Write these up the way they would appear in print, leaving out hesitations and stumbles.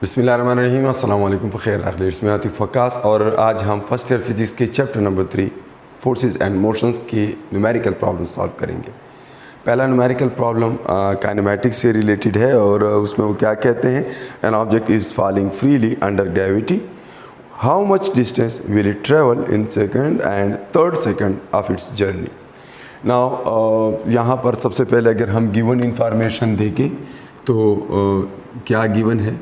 बिस्मिल्लाहिर्रहमानिर्रहीम। अस्सलाम वालेकुम। ख़ैर इसमें आतिफ वकास और आज हम फर्स्ट ईयर फिज़िक्स के chapter number 3 forces and motions के न्यूमेरिकल प्रॉब्लम सॉल्व करेंगे। पहला न्यूमेरिकल प्रॉब्लम काइनेमेटिक्स से रिलेटेड है और उसमें वो क्या कहते हैं, an object is falling freely under gravity, how much distance will it travel in second and third second of its journey. Now यहाँ पर सबसे पहले अगर हम गिवन इंफॉर्मेशन देखें तो क्या गिवन है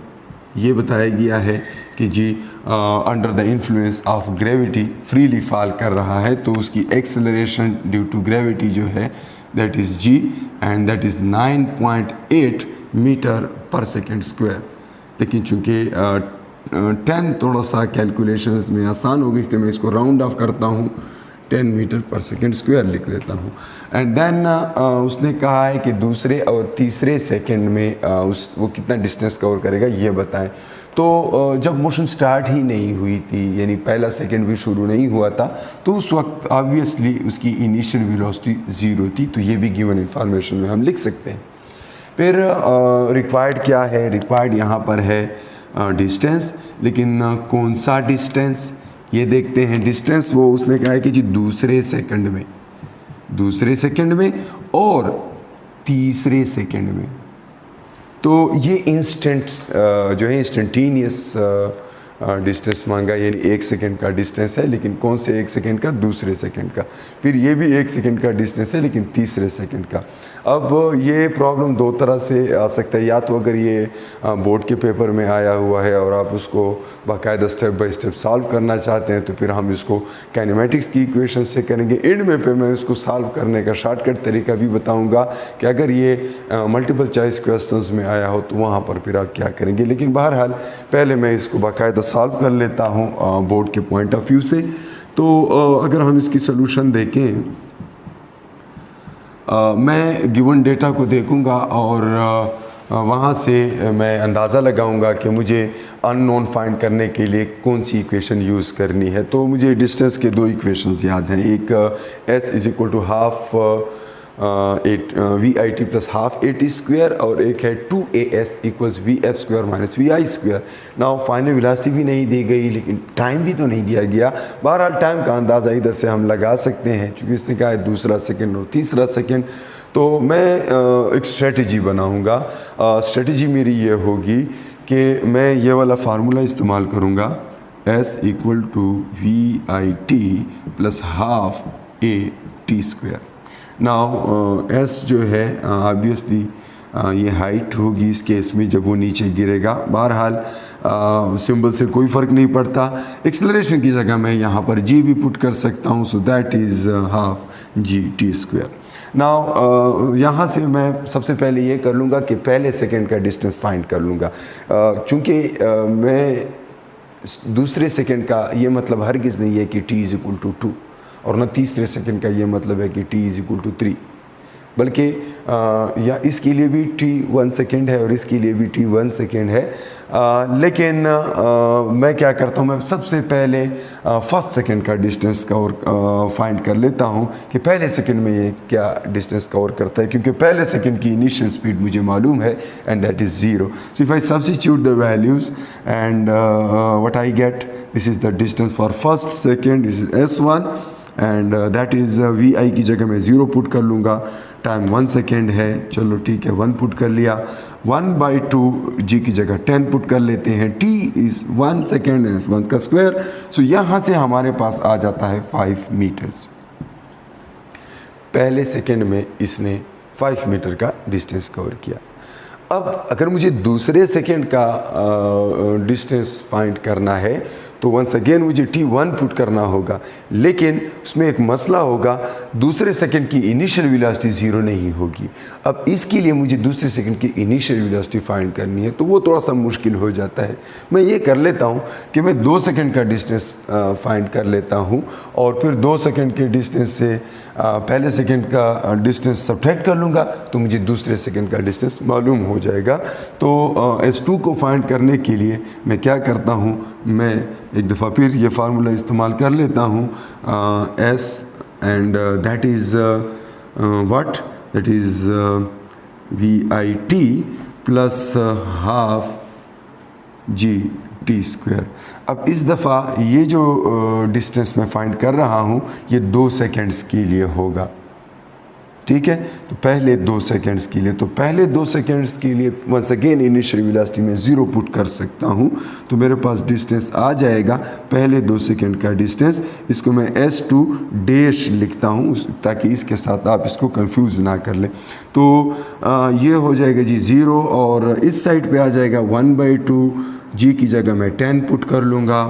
ये बताया गया है कि जी under the influence of gravity freely fall कर रहा है, तो उसकी एक्सेलरेशन ड्यू टू ग्रेविटी जो है that is G and that is 9.8 metre per second square. लेकिन चूँकि 10 थोड़ा सा कैलकुलेशंस में आसान हो गई इसलिए मैं इसको राउंड ऑफ करता हूँ, 10 मीटर पर सेकेंड स्क्वायर लिख लेता हूँ। एंड देन उसने कहा है कि दूसरे और तीसरे सेकंड में वो कितना डिस्टेंस कवर करेगा ये बताएं। तो जब मोशन स्टार्ट ही नहीं हुई थी, यानी पहला सेकंड भी शुरू नहीं हुआ था, तो उस वक्त ऑब्वियसली उसकी इनिशियल वेलोसिटी ज़ीरो थी, तो ये भी गिवन इंफॉर्मेशन में हम लिख सकते हैं। फिर रिक्वायर्ड क्या है, रिक्वायर्ड यहाँ पर है डिस्टेंस, लेकिन कौन सा डिस्टेंस ये देखते हैं। डिस्टेंस वो उसने कहा है कि जी दूसरे सेकंड में और तीसरे सेकंड में, तो ये इंस्टेंट्स जो है इंस्टेंटेनियस डिस्टेंस मांगा, यानी 1 सेकंड का डिस्टेंस है, लेकिन कौन से 1 सेकंड का, दूसरे सेकंड का। फिर ये भी 1 सेकंड का डिस्टेंस है लेकिन तीसरे सेकंड का। अब ये प्रॉब्लम दो तरह से आ सकता है, या तो अगर ये बोर्ड के पेपर में आया हुआ है और आप उसको बाकायदा स्टेप बाय स्टेप सॉल्व करना चाहते हैं तो फिर हम इसको काइनेमेटिक्स की इक्वेशन से करेंगे। एंड में पे मैं इसको सॉल्व करने का शॉर्टकट तरीका भी बताऊंगा कि अगर ये मल्टीपल चॉइस क्वेश्चंस में आया हो तो वहाँ पर फिर आप क्या करेंगे। लेकिन बहरहाल पहले मैं इसको बाकायदा सॉल्व कर लेता हूँ बोर्ड के पॉइंट ऑफ व्यू से। तो अगर हम इसकी सोल्यूशन देखें, मैं गिवन डेटा को देखूंगा और वहाँ से मैं अंदाज़ा लगाऊंगा कि मुझे अननोन फाइंड करने के लिए कौन सी इक्वेशन यूज़ करनी है। तो मुझे डिस्टेंस के दो इक्वेशंस याद हैं, एक s is equal to half V I T plus half A T square और एक है 2as equals V F square minus V I square. Now final velocity भी नहीं दी गई लेकिन टाइम भी तो नहीं दिया गया। बहरहाल टाइम का अंदाज़ा इधर से हम लगा सकते हैं क्योंकि इसने कहा है दूसरा सेकंड और तीसरा सेकंड। तो मैं एक स्ट्रेटजी बनाऊंगा। स्ट्रेटजी मेरी ये होगी कि मैं ये वाला फार्मूला इस्तेमाल करूंगा, s equal to V I T plus half A T square. Now s जो है ऑब्वियसली ये हाइट होगी इस केस में जब वो नीचे गिरेगा। बहरहाल सिंबल से कोई फ़र्क नहीं पड़ता। एक्सेलरेशन की जगह मैं यहाँ पर g भी पुट कर सकता हूँ, so that is half G T square. Now यहाँ से मैं सबसे पहले ये कर लूँगा कि पहले सेकंड का डिस्टेंस फाइंड कर लूँगा। चूँकि मैं दूसरे सेकंड का ये मतलब हरगिज़ नहीं है कि t इज़ इक्वल टू 2 और न तीसरे सेकंड का ये मतलब है कि t इज़ इक्वल टू 3, बल्कि या इसके लिए भी t 1 सेकेंड है और इसके लिए भी t 1 सेकेंड है। लेकिन मैं क्या करता हूँ, मैं सबसे पहले फर्स्ट सेकंड का डिस्टेंस कवर फाइंड कर लेता हूँ कि पहले सेकंड में ये क्या डिस्टेंस कवर करता है, क्योंकि पहले सेकंड की इनिशियल स्पीड मुझे मालूम है and that is 0। So if I substitute the values and what I get, this is the distance for first second, this is s1 and that is V I की जगह मैं 0 put कर लूँगा। Time 1 second है, चलो ठीक है 1 put कर लिया। 1/2 जी की जगह 10 पुट कर लेते हैं। t इज़ 1 सेकेंड एंड 1 का स्क्वायर। सो यहाँ से हमारे पास आ जाता है 5 मीटर्स। पहले सेकेंड में इसने 5 मीटर का डिस्टेंस कवर किया। अब अगर मुझे दूसरे सेकेंड का डिस्टेंस फाइंड करना है तो वंस अगेन मुझे t1 पुट करना होगा, लेकिन उसमें एक मसला होगा, दूसरे सेकंड की इनिशियल वेलोसिटी 0 नहीं होगी। अब इसके लिए मुझे दूसरे सेकंड की इनिशियल वेलोसिटी फाइंड करनी है, तो वो थोड़ा सा मुश्किल हो जाता है। मैं ये कर लेता हूँ कि मैं 2 सेकंड का डिस्टेंस फाइंड कर लेता हूँ और फिर 2 सेकंड के डिस्टेंस से पहले सेकंड का डिस्टेंस सब्ट्रैक्ट कर लूँगा तो मुझे दूसरे सेकंड का डिस्टेंस मालूम हो जाएगा। तो s2 को फाइंड करने के लिए मैं क्या करता हूँ, मैं एक दफ़ा फिर ये फार्मूला इस्तेमाल कर लेता हूँ, s and that is what, that is V I T plus half G T square. अब इस दफ़ा ये जो डिस्टेंस मैं फाइंड कर रहा हूँ ये 2 सेकेंड्स के लिए होगा, ठीक है। तो पहले 2 सेकेंड्स के लिए, तो पहले 2 सेकेंड्स के लिए वंस अगेन इनिशियल वेलोसिटी में 0 पुट कर सकता हूँ, तो मेरे पास डिस्टेंस आ जाएगा पहले 2 सेकेंड का डिस्टेंस। इसको मैं S2 डैश लिखता हूँ ताकि इसके साथ आप इसको कंफ्यूज ना कर लें। तो ये हो जाएगा जी 0 और इस साइड पे आ जाएगा 1/2। जी की जगह मैं 10 पुट कर लूँगा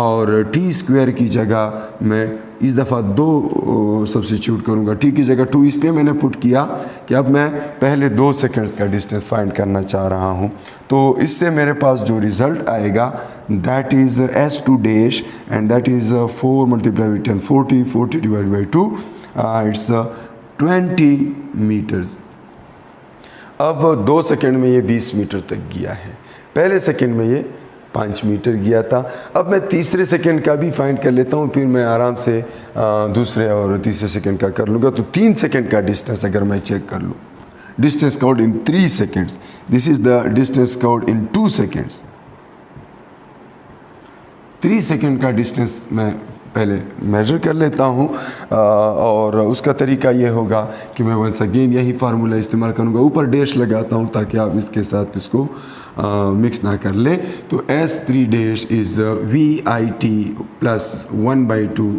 और टी स्क्वायर की जगह मैं इस दफ़ा 2 सब्सिट्यूट करूँगा। टी की जगह 2 इसलिए मैंने पुट किया कि अब मैं पहले 2 सेकेंड्स का डिस्टेंस फाइंड करना चाह रहा हूँ। तो इससे मेरे पास जो रिज़ल्ट आएगा that is S2 dash and that is 4 multiply with 10 40, 40 divide by 2 it's 20 metres. अब 2 सेकेंड में ये 20 मीटर तक गया है, पहले सेकेंड में ये 5 मीटर गया था। अब मैं तीसरे सेकेंड का भी फाइंड कर लेता हूँ, फिर मैं आराम से दूसरे और तीसरे सेकेंड का कर लूँगा। तो 3 सेकेंड का डिस्टेंस अगर मैं चेक कर लूँ, distance covered in 3 seconds, this is the distance covered in 2 seconds. 3 second का डिस्टेंस मैं पहले मेजर कर लेता हूँ और उसका तरीका ये होगा कि मैं वंस अगेन यही फार्मूला इस्तेमाल करूँगा, ऊपर डैश लगाता हूँ ताकि आप इसके साथ इसको मिक्स ना कर ले। तो S3 dash is VIT plus 1/2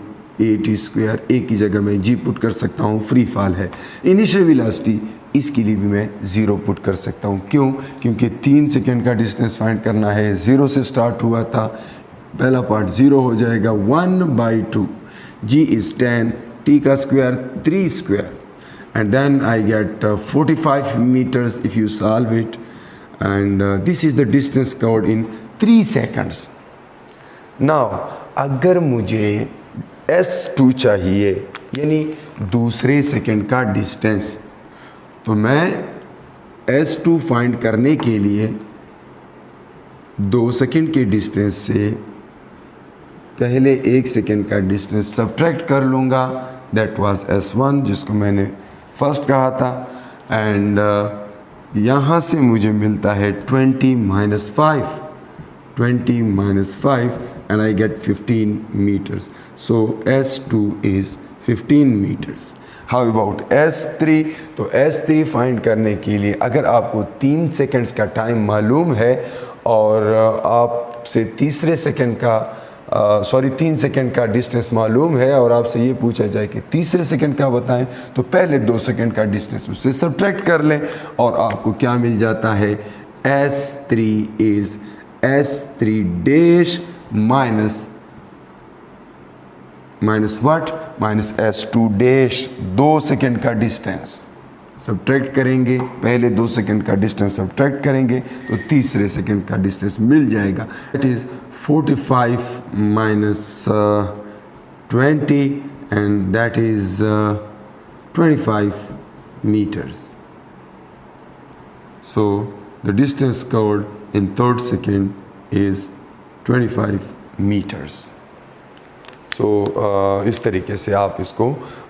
AT square. A की जगह मैं जी पुट कर सकता हूँ, फ्री फॉल है। इनिशियल वेलोसिटी इसके लिए भी मैं 0 पुट कर सकता हूँ, क्यों? क्योंकि 3 सेकेंड का डिस्टेंस फाइंड करना है, 0 से स्टार्ट हुआ था, पहला पार्ट 0 हो जाएगा 1/2। जी इज़ 10, टी का square 3 square and then I get 45 meters if you solve it, and this is the distance covered in 3 seconds. Now अगर मुझे S2 चाहिए यानी दूसरे सेकंड का डिस्टेंस, तो मैं S2 फाइंड करने के लिए 2 सेकंड के डिस्टेंस से पहले 1 सेकंड का डिस्टेंस सब्ट्रैक्ट कर लूँगा, दैट वाज S1 जिसको मैंने फर्स्ट कहा था, एंड यहाँ से मुझे मिलता है 20 - 5, 20 - 5 and I get 15 meters. So S2 is 15 meters. How about S3? तो S3 फाइंड करने के लिए अगर आपको 3 सेकंड्स का टाइम मालूम है और आपसे तीसरे सेकंड का 3 सेकंड का डिस्टेंस मालूम है और आपसे ये पूछा जाए कि तीसरे सेकंड का बताएं, तो पहले 2 सेकंड का डिस्टेंस उससे सब्ट्रैक्ट कर लें और आपको क्या मिल जाता है, S3 is S3 dash minus what, minus S2 dash. 2 second का डिस्टेंस सब्ट्रैक्ट करेंगे, पहले 2 सेकंड का डिस्टेंस सब्ट्रैक्ट करेंगे तो तीसरे सेकंड का डिस्टेंस मिल जाएगा। It is 45 minus 20 and that is 25 meters. So the distance covered in 3rd second is 25 meters. सो इस तरीके से आप इसको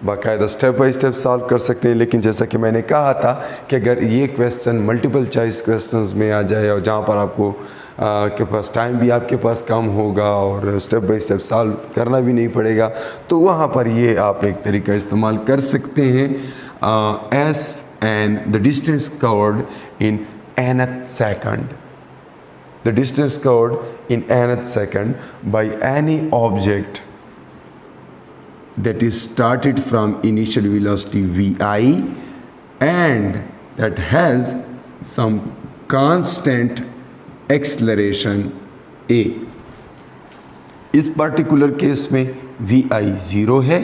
बाकायदा स्टेप बाय स्टेप सॉल्व कर सकते हैं। लेकिन जैसा कि मैंने कहा था कि अगर ये क्वेश्चन मल्टीपल चॉइस क्वेश्चंस में आ जाए और जहाँ पर आपको के पास टाइम भी आपके पास कम होगा और स्टेप बाय स्टेप सॉल्व करना भी नहीं पड़ेगा, तो वहाँ पर ये आप एक तरीका इस्तेमाल कर सकते हैं, S and the distance covered in nth second. The distance covered in nth second by any object that is started from initial velocity vi and that has some constant acceleration a. इस particular case में vi 0 है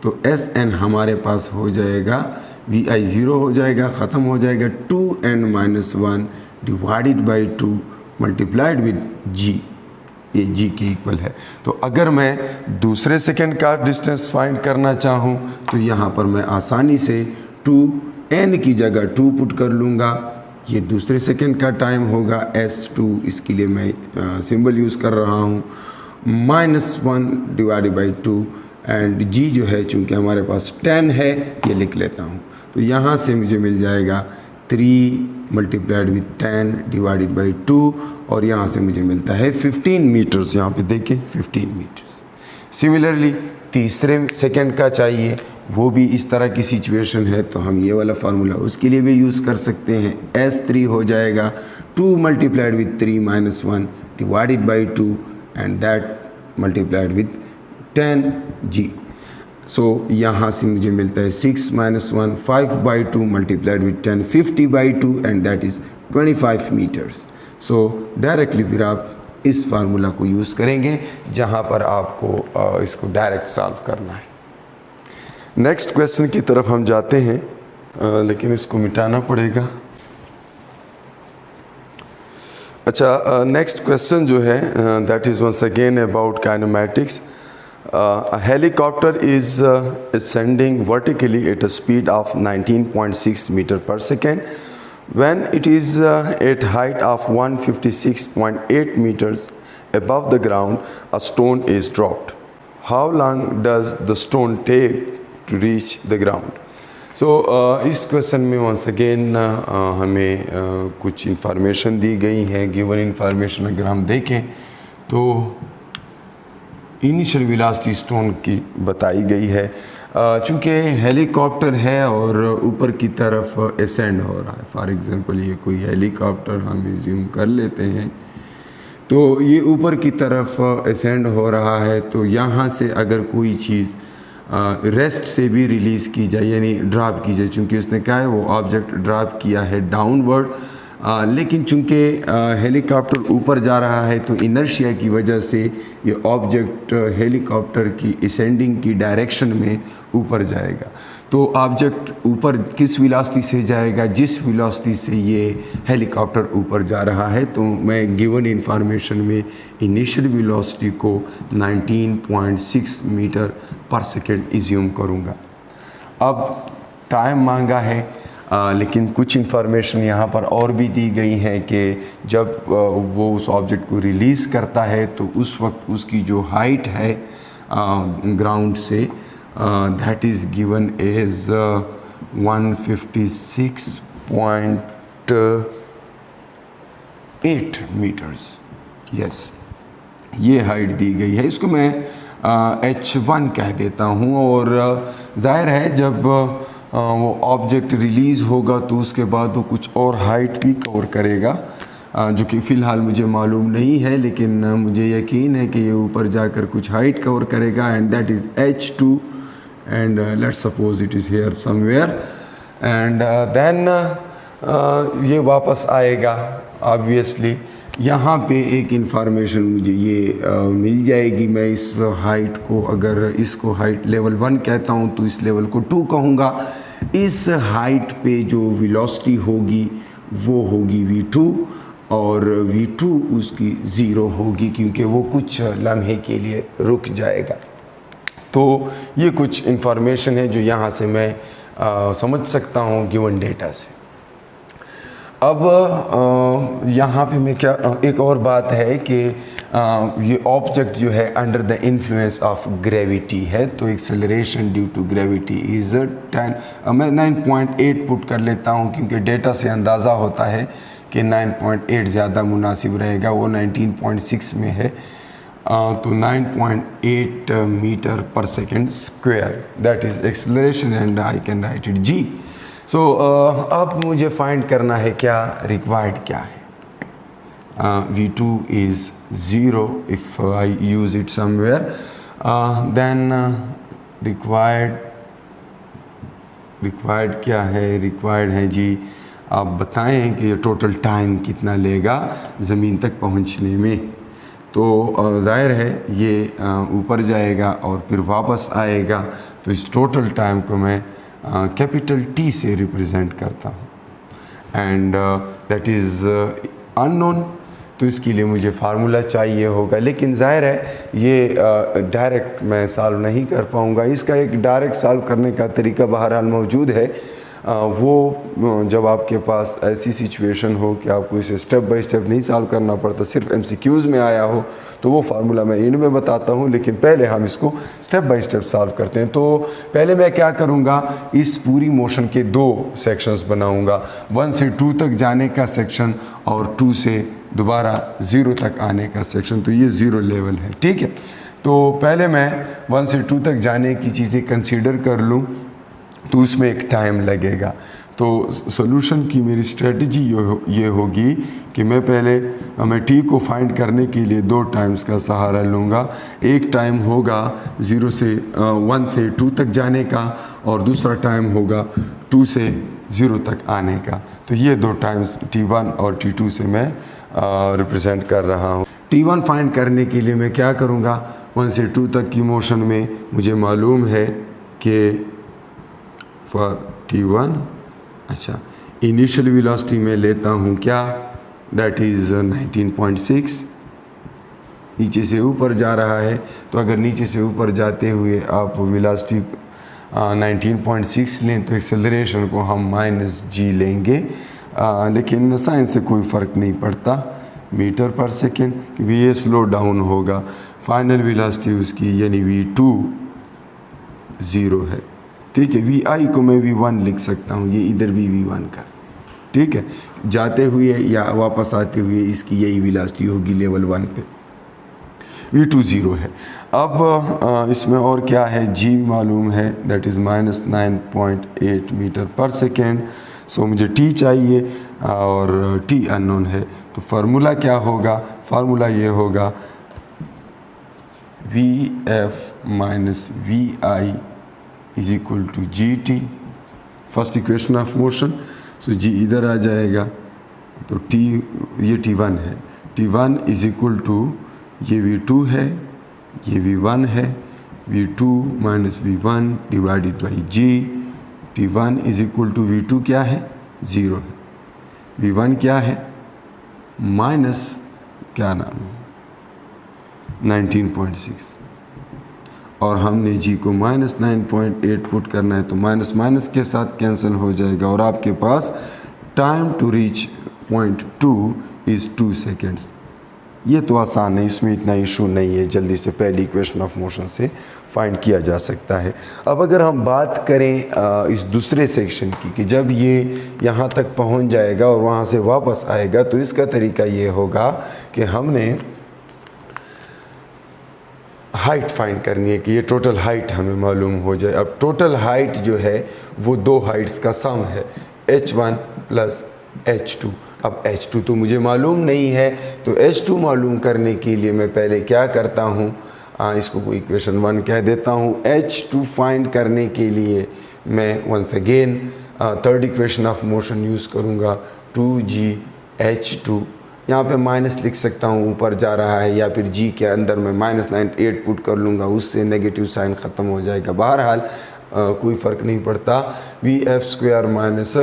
तो Sn हमारे पास हो जाएगा, vi 0 हो जाएगा, ख़त्म हो जाएगा 2n-1 divided by 2 multiplied with g, ये g के इक्वल है। तो अगर मैं दूसरे सेकंड का डिस्टेंस फाइंड करना चाहूँ तो यहाँ पर मैं आसानी से 2n की जगह 2 पुट कर लूँगा, ये दूसरे सेकंड का टाइम होगा S2, इसके लिए मैं सिंबल यूज़ कर रहा हूँ, -1 डिवाइडेड बाई 2 एंड g जो है चूँकि हमारे पास 10 है ये लिख लेता हूँ। तो यहाँ से मुझे मिल जाएगा 3 मल्टीप्लाइड विथ 10 डिवाइडेड बाई 2 और यहाँ से मुझे मिलता है 15 मीटर्स। यहाँ पे देखें 15 मीटर्स। सिमिलरली तीसरे सेकंड का चाहिए, वो भी इस तरह की सिचुएशन है तो हम ये वाला फार्मूला उसके लिए भी यूज़ कर सकते हैं। S3 हो जाएगा 2 multiplied with 3 minus 1 divided by 2 and that multiplied with 10G। So यहाँ से मुझे मिलता है 6 minus 1 5 by 2 multiplied with 10 50 by 2 and that is 25 metres. So directly फिर आप इस फार्मूला को यूज़ करेंगे जहाँ पर आपको इसको डायरेक्ट सॉल्व करना है। नेक्स्ट क्वेश्चन की तरफ हम जाते हैं, लेकिन इसको मिटाना पड़ेगा। अच्छा, नेक्स्ट क्वेश्चन जो है that is once again about kinematics. A helicopter is ascending vertically at a speed of 19.6 meter per second. When it is at height of 156.8 meters above the ground, a stone is dropped. How long does the stone take to reach the ground? So इस question में once again हमें कुछ information दी गई है। Given information अगर हम देखें तो इनिशियल वेलोसिटी स्टोन की बताई गई है। चूँकि हेलीकॉप्टर है और ऊपर की तरफ असेंड हो रहा है, फॉर एग्ज़ाम्पल ये कोई हेलीकॉप्टर हम एज्यूम कर लेते हैं, तो ये ऊपर की तरफ असेंड हो रहा है, तो यहाँ से अगर कोई चीज़ रेस्ट से भी रिलीज़ की जाए यानी ड्रॉप की जाए, चूँकि उसने कहा है वो ऑब्जेक्ट ड्रॉप किया है डाउनवर्ड, लेकिन चूँकि हेलीकॉप्टर ऊपर जा रहा है तो इनर्शिया की वजह से ये ऑब्जेक्ट हेलीकॉप्टर की असेंडिंग की डायरेक्शन में ऊपर जाएगा। तो ऑब्जेक्ट ऊपर किस वेलोसिटी से जाएगा? जिस वेलोसिटी से ये हेलीकॉप्टर ऊपर जा रहा है। तो मैं गिवन इंफॉर्मेशन में इनिशियल वेलोसिटी को 19.6 मीटर पर सेकेंड एज्यूम करूँगा। अब टाइम मांगा है, लेकिन कुछ इन्फॉर्मेशन यहाँ पर और भी दी गई है कि जब वो उस ऑब्जेक्ट को रिलीज़ करता है तो उस वक्त उसकी जो हाइट है ग्राउंड से that is given as 156.8 metres. Yes, ये हाइट दी गई है। इसको मैं H1 कह देता हूँ। और ज़ाहिर है जब वो ऑब्जेक्ट रिलीज़ होगा तो उसके बाद वो कुछ और हाइट भी कवर करेगा, जो कि फ़िलहाल मुझे मालूम नहीं है, लेकिन मुझे यकीन है कि ये ऊपर जाकर कुछ हाइट कवर करेगा and that is H2 and let's suppose it is here somewhere and then ये वापस आएगा। ऑब्वियसली यहाँ पे एक इंफॉर्मेशन मुझे ये मिल जाएगी। मैं इस हाइट को, अगर इसको हाइट लेवल 1 कहता हूँ तो इस लेवल को 2 कहूँगा। इस हाइट पे जो वेलोसिटी होगी वो होगी v2 और v2 उसकी 0 होगी क्योंकि वो कुछ लम्हे के लिए रुक जाएगा। तो ये कुछ इंफॉर्मेशन है जो यहाँ से मैं समझ सकता हूँ गिवन डेटा से। अब यहाँ पे मैं क्या, एक और बात है कि ये ऑब्जेक्ट जो है under the influence of gravity है, तो acceleration due to gravity is 10। मैं 9.8 पुट कर लेता हूँ क्योंकि डेटा से अंदाज़ा होता है कि 9.8 ज़्यादा मुनासिब रहेगा, वो 19.6 में है। तो 9.8 metre per second square that is acceleration and I can write it g। सो अब मुझे फाइंड करना है क्या रिक्वायर्ड क्या है। v2 is 0 if I use it somewhere, then required क्या है? रिक्वायर्ड है जी, आप बताएं कि ये टोटल टाइम कितना लेगा ज़मीन तक पहुंचने में। तो ज़ाहिर है ये ऊपर जाएगा और फिर वापस आएगा, तो इस टोटल टाइम को मैं कैपिटल T से रिप्रेजेंट करता हूँ एंड दैट इज़ अननोन। तो इसके लिए मुझे फार्मूला चाहिए होगा, लेकिन ज़ाहिर है ये डायरेक्ट मैं सॉल्व नहीं कर पाऊँगा। इसका एक डायरेक्ट सॉल्व करने का तरीका बहरहाल मौजूद है। वो जब आपके पास ऐसी सिचुएशन हो कि आपको इसे स्टेप बाय स्टेप नहीं सॉल्व करना पड़ता, सिर्फ MCQs में आया हो, तो वो फार्मूला मैं एंड में बताता हूँ, लेकिन पहले हम इसको स्टेप बाय स्टेप सॉल्व करते हैं। तो पहले मैं क्या करूँगा, इस पूरी मोशन के 2 सेक्शंस बनाऊँगा, 1 से 2 तक जाने का सेक्शन और 2 से दोबारा 0 तक आने का सेक्शन। तो ये 0 लेवल है, ठीक है। तो पहले मैं 1 से 2 तक जाने की चीज़ें कंसीडर कर लूँ, तो उसमें एक टाइम लगेगा। तो सॉल्यूशन की मेरी स्ट्रेटजी ये होगी कि मैं पहले t को फाइंड करने के लिए 2 टाइम्स का सहारा लूँगा। एक टाइम होगा 1 से 2 तक जाने का और दूसरा टाइम होगा 2 से 0 तक आने का। तो ये 2 टाइम्स t1 और t2 से मैं रिप्रेजेंट कर रहा हूँ। t1 फाइंड करने के लिए मैं क्या करूँगा, 1 से 2 तक की मोशन में मुझे मालूम है कि फॉर t1, अच्छा, इनिशियल वेलोसिटी में लेता हूँ क्या, दैट इज़ 19.6। नीचे से ऊपर जा रहा है, तो अगर नीचे से ऊपर जाते हुए आप वेलोसिटी 19.6 लें तो एक्सेलरेशन को हम -g लेंगे, लेकिन साइंस से कोई फ़र्क नहीं पड़ता, मीटर पर सेकेंड, क्योंकि ये स्लो डाउन होगा। फाइनल वेलोसिटी उसकी यानी v2 0 है, ठीक है। vi को मैं v1 लिख सकता हूँ, ये इधर भी v1 कर, ठीक है। जाते हुए या वापस आते हुए इसकी यही वेलोसिटी होगी लेवल 1 पे, v2 0 है। अब इसमें और क्या है, g मालूम है, that is -9.8 metre per second. सो मुझे t चाहिए और t अननोन है, तो फार्मूला क्या होगा, फार्मूला ये होगा vf minus vi is equal to gt, first equation of motion. So g इधर आ जाएगा, तो t, ये t1 है, t1 इज इक्वल टू, ये v2 है, ये v1 है, v2 minus v1 divided by g। t1 is equal to v2 क्या है, 0 है, v1 क्या है, माइनस क्या नाम है 19.6, और हमने g को -9.8 पुट करना है, तो माइनस माइनस के साथ कैंसिल हो जाएगा और आपके पास time to reach point 2 is 2 seconds. ये तो आसान है, इसमें इतना इशू नहीं है, जल्दी से पहली इक्वेशन ऑफ मोशन से फाइंड किया जा सकता है। अब अगर हम बात करें इस दूसरे सेक्शन की कि जब ये यहाँ तक पहुँच जाएगा और वहाँ से वापस आएगा, तो इसका तरीका ये होगा कि हमने हाइट फाइंड करनी है कि ये टोटल हाइट हमें मालूम हो जाए। अब टोटल हाइट जो है वो 2 हाइट्स का सम है, h1 प्लस h2। अब h2 तो मुझे मालूम नहीं है, तो h2 मालूम करने के लिए मैं पहले क्या करता हूँ, इसको इक्वेशन 1 कह देता हूँ। h2 फाइंड करने के लिए मैं once again third equation of motion use करूँगा, 2gh2। यहाँ पे माइनस लिख सकता हूँ, ऊपर जा रहा है, या फिर g के अंदर मैं -9.8 पुट कर लूँगा, उससे नेगेटिव साइन ख़त्म हो जाएगा। बहरहाल कोई फ़र्क नहीं पड़ता, vf² माइनस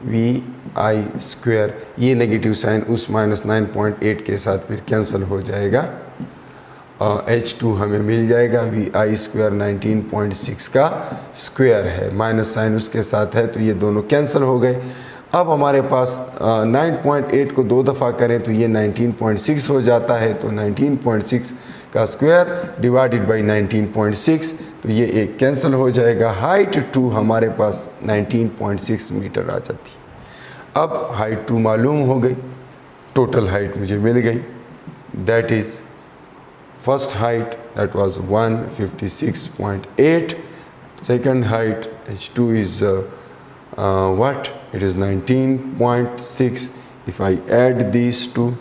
vi², ये नेगेटिव साइन उस -9.8 के साथ फिर कैंसिल हो जाएगा। h2 हमें मिल जाएगा, vi² 19.6 का स्क्वायर है, माइनस साइन उसके साथ है, तो ये दोनों कैंसिल हो गए। अब हमारे पास 9.8 को 2 दफ़ा करें तो ये 19.6 हो जाता है, तो 19.6 का स्क्वायर डिवाइडेड बाई 19.6, तो ये एक कैंसिल हो जाएगा। हाइट 2 हमारे पास 19.6 मीटर आ जाती। अब हाइट 2 मालूम हो गई, टोटल हाइट मुझे मिल गई, that is first height that was 156.8, second height h2 is what? It is 19.6. If I add these two,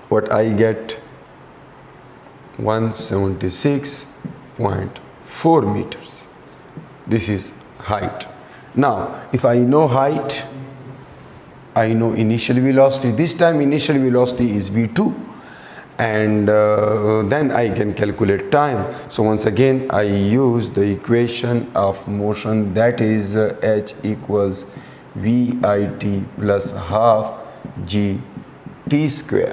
what I get? 176.4 meters. This is height. Now, if I know height, I know initial velocity. This time initial velocity is v2. And then I can calculate time. So once again I use the equation of motion, that is h equals vit plus half gt².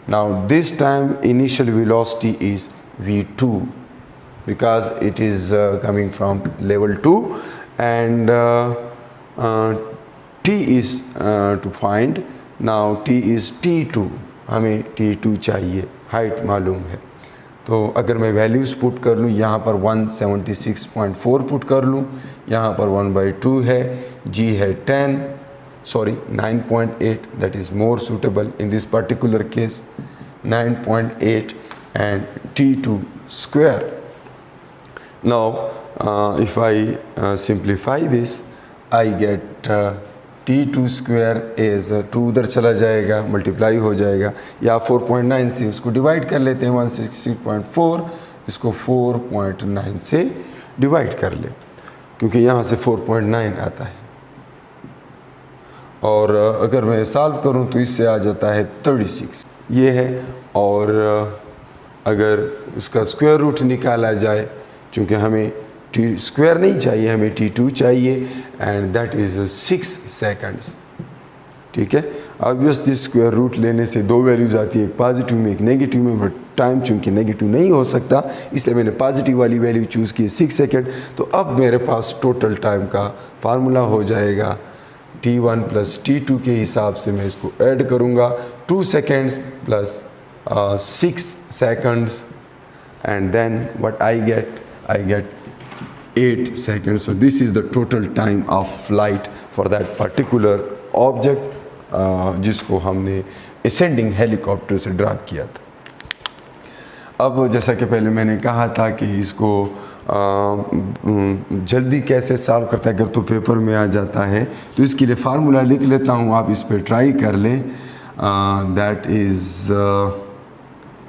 Now this time initial velocity is v2 because it is coming from level 2, and t is to find. now t is t2, हमें t2 चाहिए, height मालूम है। तो अगर मैं values put कर लूँ, यहाँ पर 176.4 पुट कर लूँ, यहाँ पर 1/2 है, g है 9.8, that is more suitable in this particular case, 9.8 and t2 square. now if I simplify this, I get t2 square is 2 उधर चला जाएगा, मल्टीप्लाई हो जाएगा, या 4.9 से उसको डिवाइड कर लेते हैं, 160.4 इसको 4.9 से डिवाइड कर ले, क्योंकि यहाँ से 4.9 आता है। और अगर मैं सॉल्व करूँ तो इससे आ जाता है 36, ये है। और अगर उसका स्क्वायर रूट निकाला जाए, चूँकि हमें टी स्क्वायर नहीं चाहिए, हमें t2 चाहिए, एंड दैट इज़ 6 सेकंड्स। ठीक है, ऑब्वियसली स्क्वायर रूट लेने से दो वैल्यूज़ आती है, एक पॉजिटिव में एक नेगेटिव में, बट टाइम चूँकि नेगेटिव नहीं हो सकता इसलिए मैंने पॉजिटिव वाली वैल्यू चूज़ की 6 सेकंड। तो अब मेरे पास टोटल टाइम का फार्मूला हो जाएगा t1 प्लस t2 के हिसाब से मैं इसको ऐड करूँगा, 2 seconds plus 6 seconds, and then what I get 8 seconds. so this is the total time of flight for that particular object जिसको हमने ascending helicopter से ड्रॉप किया था। अब जैसा कि पहले मैंने कहा था कि इसको जल्दी कैसे सॉल्व करता है, अगर तो पेपर में आ जाता है तो इसके लिए फार्मूला लिख लेता हूँ, आप इस पर ट्राई कर लें। That is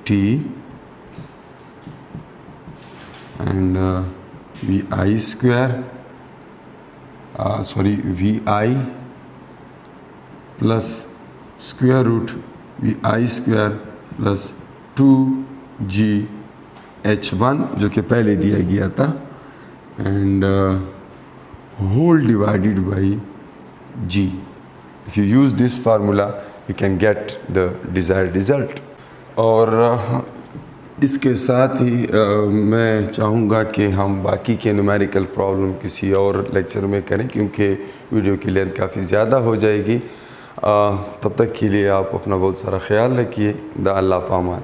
t and vi square vi plus square root vi square plus 2g h1 जो कि पहले दिया गया था, and whole divided by g. if you use this formula you can get the desired result. और इसके साथ ही मैं चाहूँगा कि हम बाकी के न्यूमेरिकल प्रॉब्लम किसी और लेक्चर में करें, क्योंकि वीडियो की लेंथ काफ़ी ज़्यादा हो जाएगी। तब तक के लिए आप अपना बहुत सारा ख्याल रखिए। द अल्लाह पामान।